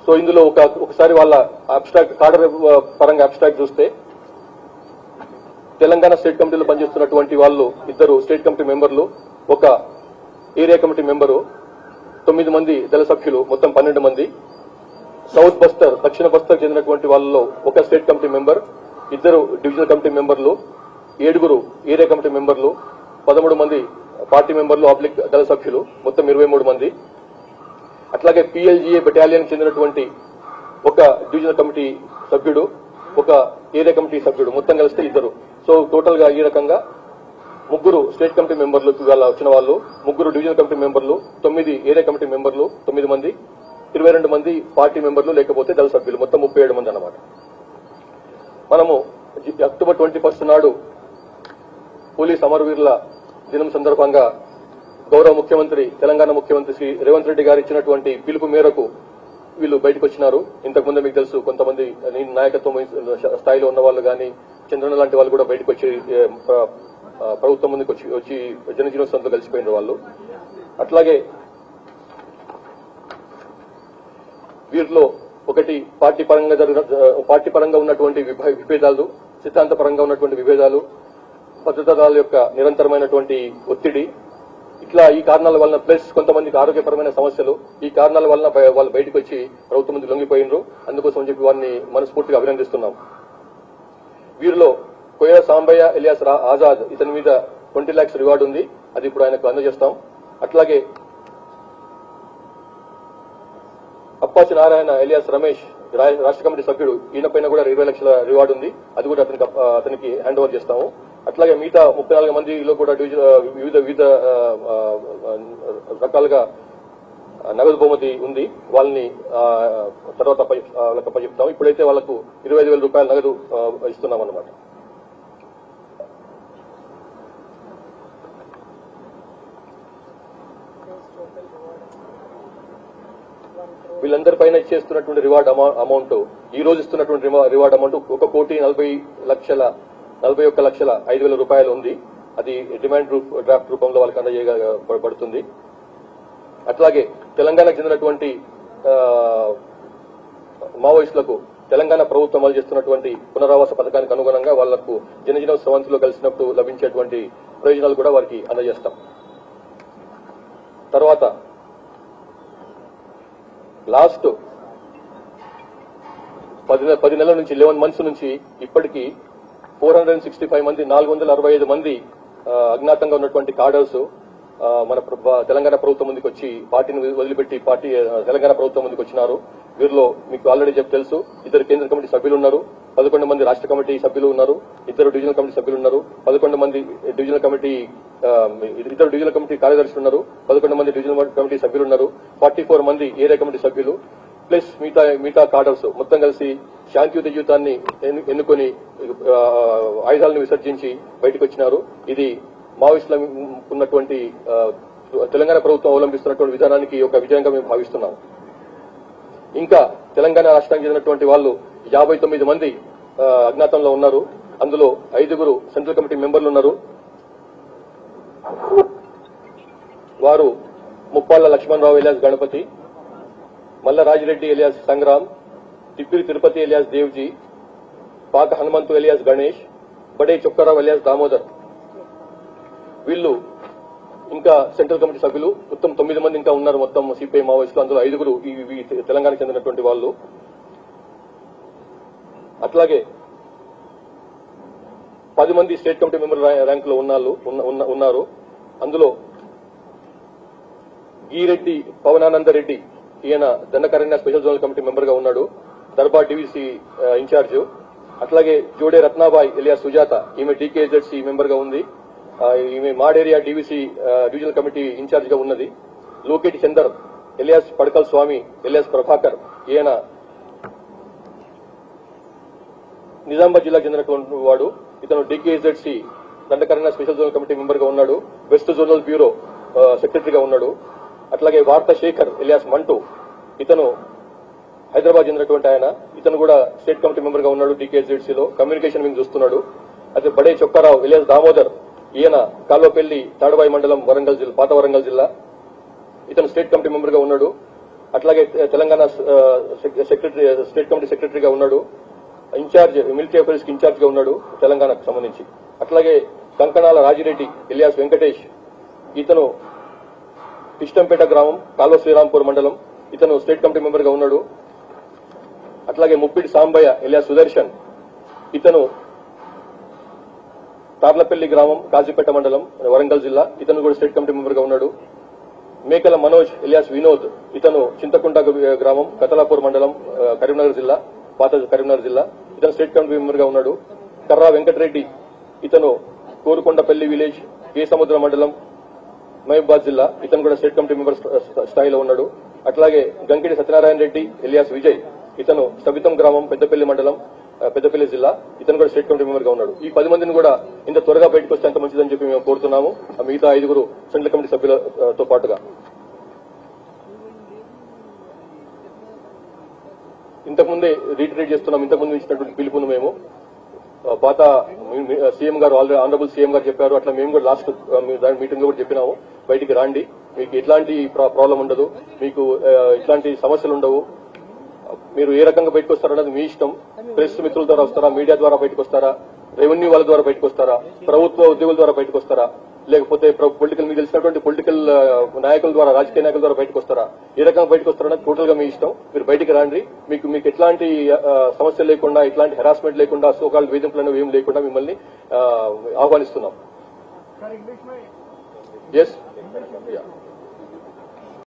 So ఇందులో ఒకసారి వాళ్ళ అబ్స్ట్రాక్ట్ కార్డర్ పరంగా అబ్స్ట్రాక్ట్ చూస్తే తెలంగాణ స్టేట్ కమిటీలో పనిచేస్తున్నటువంటి వాళ్ళు 2 స్టేట్ కమిటీ మెంబర్లు, ఒక ఏరియా కమిటీ మెంబరు, 9 మంది దళ సభ్యులు, మొత్తం 12 మంది. సౌత్ బస్తర్ దక్షిణ బస్తర్ చెందినటువంటి వాళ్ళలో ఒక state committee member, 2 divisional committee మెంబర్లు, 7 ఏరియా కమిటీ మెంబర్లు, 13 మంది పార్టీ మెంబర్లు అబ్లిక్ దళ సభ్యులు, మొత్తం 23 మంది. అట్లాగే PLGA బెటాలియన్ చెందినటువంటి ఒక డివిజనల్ కమిటీ సభ్యుడు, ఒక ఏరియా కమిటీ సభ్యుడు, మొత్తం కలిస్తే 2. సో టోటల్ గా ఈ రకంగా 3 స్టేట్ కమిటీ మెంబర్లు ఇవాళ వచ్చిన వాళ్ళు, 3 డివిజనల్ కమిటీ మెంబర్లు, 9 ఏరియా కమిటీ మెంబర్లు, 9 మంది, 22 మంది పార్టీ మెంబర్లు లేకపోతే దళ సభ్యులు, మొత్తం 37 మంది అన్నమాట. మనము అక్టోబర్ 21 నాడు పోలీస్ అమరవీరుల దినం సందర్భంగా గౌరవ ముఖ్యమంత్రి, తెలంగాణ ముఖ్యమంత్రి శ్రీ రేవంత్ రెడ్డి గారు ఇచ్చినటువంటి పిలుపు మేరకు వీళ్ళు బయటకు వచ్చినారు. ఇంతకుముందు మీకు తెలుసు, కొంతమంది నాయకత్వం స్థాయిలో ఉన్న వాళ్ళు కానీ, చంద్రన్న లాంటి వాళ్ళు కూడా బయటకు వచ్చి ప్రభుత్వం ముందుకు వచ్చి జనజీవనంతో కలిసిపోయిన వాళ్ళు. అట్లాగే వీరిలో ఒకటి పార్టీ పరంగా ఉన్నటువంటి విభేదాలు, సిద్ధాంత పరంగా ఉన్నటువంటి విభేదాలు, భద్రతా దళాల యొక్క నిరంతరమైనటువంటి ఒత్తిడి, ఇట్లా ఈ కారణాల వలన ప్లస్ కొంతమందికి ఆరోగ్యపరమైన సమస్యలు, ఈ కారణాల వలన వాళ్ళు బయటకు వచ్చి ప్రభుత్వం ముందు లొంగిపోయినరు. అందుకోసం చెప్పి వారిని మనస్ఫూర్తిగా అభినందిస్తున్నాం. వీరిలో కోయల సాంబయ్య ఎలియాస్ ఆజాద్, ఇతని మీద 20 lakhs రివార్డు ఉంది, అది ఇప్పుడు ఆయనకు అందజేస్తాం. అట్లాగే అప్పాచి నారాయణ ఎలియాస్ రమేష్, రాష్ట్ర కమిటీ సభ్యుడు, ఈయన పైన కూడా 20 లక్షల రివార్డు ఉంది, అది కూడా అతనికి హ్యాండ్ ఓవర్ చేస్తాము. అట్లాగే మిగతా 34 మందిలో కూడా వివిధ రకాలుగా నగదు బహుమతి ఉంది, వాళ్ళని తర్వాత చెప్తాం. ఇప్పుడైతే వాళ్లకు 25,000 రూపాయల నగదు ఇస్తున్నాం అన్నమాట. వీళ్ళందరిపైన ఇచ్చేస్తున్నటువంటి రివార్డ్ అమౌంట్, ఈ రోజు ఇస్తున్నటువంటి రివార్డ్ అమౌంట్ 1,41,05,000 రూపాయలు ఉంది. అది డిమాండ్ డ్రాఫ్ట్ రూపంలో వాళ్ళకి అందజేయబడుతుంది. అట్లాగే తెలంగాణకు చెందినటువంటి మావోయిస్టులకు తెలంగాణ ప్రభుత్వం అమలు చేస్తున్నటువంటి పునరావాస పథకానికి అనుగుణంగా వాళ్లకు జనజీవన స్రవంతిలో కలిసినప్పుడు లభించేటువంటి ప్రయోజనాలు కూడా వారికి అందజేస్తాం. తర్వాత లాస్ట్ 10 నెలల నుంచి 11 months నుంచి ఇప్పటికీ 465 మంది, 465 మంది అజ్ఞాతంగా ఉన్నటువంటి కాడర్స్ మన తెలంగాణ ప్రభుత్వం ముందుకు వచ్చి పార్టీని వదిలిపెట్టి తెలంగాణ ప్రభుత్వం ముందుకు వచ్చినారు. వీరిలో మీకు ఆల్రెడీ తెలుసు, 2 కేంద్ర కమిటీ సభ్యులు ఉన్నారు, 11 మంది రాష్ట్ర కమిటీ సభ్యులు ఉన్నారు, 2 డివిజనల్ కమిటీ సభ్యులు ఉన్నారు, 11 మంది డివిజనల్ కమిటీ 2 డివిజనల్ కమిటీ కార్యదర్శులు ఉన్నారు, 11 మంది డివిజనల్ కమిటీ సభ్యులు ఉన్నారు, 44 మంది ఏరియా కమిటీ సభ్యులు ప్లస్ మిగతా కార్డర్స్ మొత్తం కలిసి శాంతియుత జీవితాన్ని ఎన్నుకొని ఆయుధాలను విసర్జించి బయటకు వచ్చినారు. ఇది మావోయిస్టుల ఉన్నటువంటి తెలంగాణ ప్రభుత్వం అవలంబిస్తున్నటువంటి విధానానికి ఒక విజయంగా మేము భావిస్తున్నాం. ఇంకా తెలంగాణ రాష్ట్రానికి చెందినటువంటి వాళ్ళు 59 మంది అజ్ఞాతంలో ఉన్నారు. అందులో 5 సెంట్రల్ కమిటీ మెంబర్లు ఉన్నారు. వారు ముప్పాళ్ల లక్ష్మణరావు ఎలియాస్ గణపతి, మల్ల రాజిరెడ్డి ఎలియాస్ సంగ్రామ్, తిప్పిరి తిరుపతి ఎలియాస్ దేవ్జీ, పాక హనుమంతు ఎలియాస్ గణేష్, బడే చొక్కరావు ఎలియాస్ దామోదర్. వీళ్ళు ఇంకా సెంట్రల్ కమిటీ సభ్యులు మొత్తం 9 మంది ఇంకా ఉన్నారు. మొత్తం సిపిఐ మావోయిస్టులు, అందులో 5 తెలంగాణకు చెందినటువంటి వాళ్ళు. అట్లాగే 10 మంది స్టేట్ కమిటీ మెంబర్ ర్యాంకులో ఉన్నారు. అందులో గీరెడ్డి పవనానందరెడ్డి, ఈయన Dandakaranya special zonal committee member గా ఉన్నాడు, దర్బార్ డివిసి ఇన్ఛార్జ్. అట్లాగే జోడే రత్నాబాయ్ ఎలియాస్ సుజాత, ఈమె డీకేజెడ్సీ మెంబర్ గా ఉంది, ఈమె Maderia DVC divisional committee incharge గా ఉన్నది. లోకేటి చందర్ ఎలియాస్ పడకల్ స్వామి ఎలియాస్ ప్రభాకర్, ఈయన నిజామాబాద్ జిల్లాకు చెందినటువంటి వాడు, ఇతను DKZC Dandakaranya special zonal committee member గా ఉన్నాడు, వెస్ట్ జోనల్ బ్యూరో సెక్రటరీగా ఉన్నాడు. అట్లాగే వార్తా శేఖర్ ఎలియాస్ మంటూ, ఇతను హైదరాబాద్ చెందినటువంటి ఆయన, ఇతను కూడా స్టేట్ కమిటీ మెంబర్ గా ఉన్నాడు, డీకేజెడ్సీలో కమ్యూనికేషన్ వింగ్ చూస్తున్నాడు. అయితే బడే చొక్కారావు ఎలియాస్ దామోదర్, ఈయన కాల్వపల్లి తాడవాయి మండలం పాత వరంగల్ జిల్లా, ఇతను స్టేట్ కమిటీ మెంబర్ గా ఉన్నాడు. అట్లాగే తెలంగాణ సెక్రటరీ స్టేట్ కమిటీ సెక్రటరీగా ఉన్నాడు. ఇన్ఛార్జ్ మిలిటరీ అఫైర్స్ కి ఇన్ఛార్జ్ గా ఉన్నాడు తెలంగాణకు సంబంధించి. అట్లాగే కంకణాల రాజిరెడ్డి ఇలియాస్ వెంకటేష్, ఇతను ఇష్టంపేట గ్రామం కాల్వ శ్రీరాంపూర్ మండలం, ఇతను స్టేట్ కమిటీ మెంబర్ గా ఉన్నాడు. అట్లాగే ముప్పిడి సాంబయ్య ఇలియాస్ సుదర్శన్, ఇతను తార్లపల్లి గ్రామం కాజీపేట మండలం వరంగల్ జిల్లా, ఇతను కూడా స్టేట్ కమిటీ మెంబర్ గా ఉన్నాడు. మేకల మనోజ్ ఇలియాస్ వినోద్, ఇతను చింతకుంట గ్రామం కతలాపూర్ మండలం కరీంనగర్ జిల్లా, పాత కరీంనగర్ జిల్లా, ఇతను స్టేట్ కమిటీ మెంబర్ గా ఉన్నాడు. కర్రా వెంకటరెడ్డి, ఇతను కోరుకొండపల్లి విలేజ్ కే సముద్ర మండలం మహబూబాద్ జిల్లా, ఇతను కూడా స్టేట్ కమిటీ మెంబర్ స్థాయిలో ఉన్నాడు. అట్లాగే గంకిడి సత్యనారాయణ రెడ్డి ఇలియాస్ విజయ్, ఇతను సబితం గ్రామం పెద్దపల్లి మండలం పెద్దపల్లి జిల్లా, ఇతను కూడా స్టేట్ కమిటీ మెంబర్ గా ఉన్నాడు. ఈ 10 మందిని కూడా ఇంత త్వరగా బయటకు వస్తే అంత మంచిదని చెప్పి మేము కోరుతున్నాము. మిగతా 5 సెంట్రల్ కమిటీ సభ్యులతో పాటుగా ఇంతకుముందే రీట్రేట్ చేస్తున్నాం. ఇంతకుముందు ఇచ్చినటువంటి పిలుపును మేము పాత సీఎం గారు ఆనరబుల్ సీఎం గారు చెప్పారు, అట్లా మేము కూడా లాస్ట్ మీటింగ్ లో కూడా చెప్పినాము, బయటికి రాండి, మీకు ఎట్లాంటి ప్రాబ్లం ఉండదు, మీకు ఇట్లాంటి సమస్యలు ఉండవు, మీరు ఏ రకంగా బయటకు వస్తారన్నది మీ ఇష్టం. ప్రెస్ మిత్రుల ద్వారా వస్తారా, మీడియా ద్వారా బయటకు వస్తారా, రెవెన్యూ వాళ్ళ ద్వారా బయటకు వస్తారా, ప్రభుత్వ ఉద్యోగుల ద్వారా బయటకు వస్తారా, లేకపోతే పొలిటికల్ మీకు తెలిసినటువంటి పొలిటికల్ నాయకుల ద్వారా, రాజకీయ నాయకుల ద్వారా బయటకు వస్తారా, ఏ రకంగా బయటకు వస్తారన్నది టోటల్ గా మీ ఇష్టం. మీరు బయటికి రాండి, మీకు ఎట్లాంటి సమస్యలు లేకుండా, ఎట్లాంటి హెరాస్మెంట్ లేకుండా, సోకాల్ వేధింపులు అనేవి ఏం లేకుండా మిమ్మల్ని ఆహ్వానిస్తున్నాం. ఎస్